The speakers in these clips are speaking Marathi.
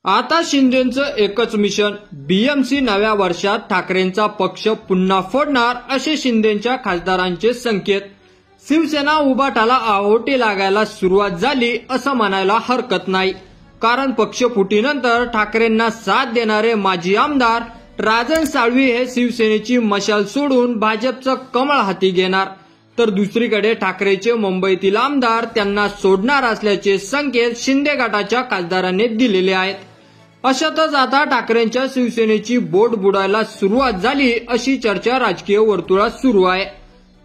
आता शिंदेंचं एकच मिशन, बीएमसी नव्या वर्षात ठाकरेंचा पक्ष पुन्हा फोडणार असे शिंदेंच्या खासदारांचे संकेत। शिवसेना उभाटाला आहोटी लागायला सुरुवात झाली असं म्हणायला हरकत नाही, कारण पक्ष फुटीनंतर ठाकरेंना साथ देणारे माजी आमदार राजन साळवी हे शिवसेनेची मशाल सोडून भाजपचं कमळ हाती घेणार, तर दुसरीकडे ठाकरेचे मुंबईतील आमदार त्यांना सोडणार असल्याचे संकेत शिंदे गटाच्या खासदारांनी दिलेले आहेत। अशातच आता ठाकरेंच्या शिवसेनेची बोट बुडायला सुरुवात झाली अशी चर्चा राजकीय वर्तुळात सुरू आहे।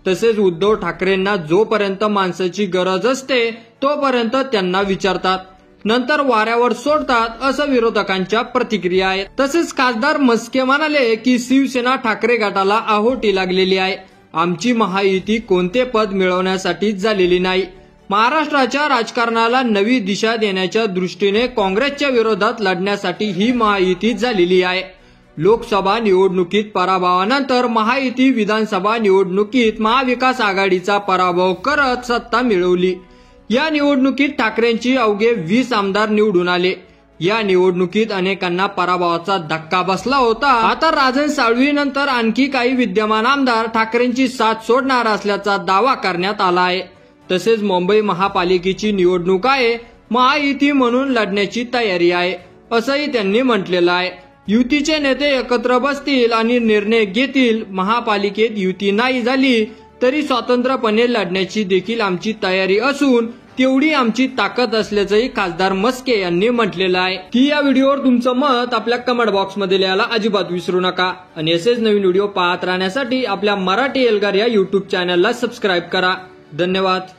तसेच उद्धव ठाकरेंना जोपर्यंत माणसाची गरज असते तोपर्यंत त्यांना विचारतात, नंतर वाऱ्यावर सोडतात असं विरोधकांच्या प्रतिक्रिया आहेत। तसेच खासदार मस्के म्हणाले की शिवसेना ठाकरे गटाला आहोटी लागलेली आहे, आमची महायुती कोणते पद मिळवण्यासाठी झालेली नाही। महाराष्ट्राच्या राजकारणाला नवी दिशा देण्याच्या दृष्टीने काँग्रेसच्या विरोधात लढण्यासाठी ही महायुती झालेली आहे। लोकसभा निवडणुकीत पराभवानंतर महायुती विधानसभा निवडणुकीत महाविकास आघाडीचा पराभव करत सत्ता मिळवली। या निवडणुकीत ठाकरेंची अवघे 20 आमदार निवडून आले। या निवडणुकीत अनेकांना पराभवाचा धक्का बसला होता। आता राजन साळवी नंतर आणखी काही विद्यमान आमदार ठाकरेंची साथ सोडणार असल्याचा दावा करण्यात आला आहे। तसेच मुंबई महापालिकेची निवडणूक आहे, महायुती म्हणून लढण्याची तयारी आहे असंही त्यांनी म्हटलेलं आहे। युतीचे नेते एकत्र बसतील आणि निर्णय घेतील। महापालिकेत युती नाही झाली तरी स्वतंत्रपणे लढण्याची देखील आमची तयारी असून तेवढी आमची ताकद असल्याचंही खासदार मस्के यांनी म्हटलेलं आहे। की या व्हिडिओवर तुमचं मत आपल्या कमेंट बॉक्समध्ये लिहायला अजिबात विसरू नका आणि असेच नवीन व्हिडिओ पाहत राहण्यासाठी आपल्या मराठी एल्गार या युट्यूब चॅनलला सबस्क्राईब करा। धन्यवाद।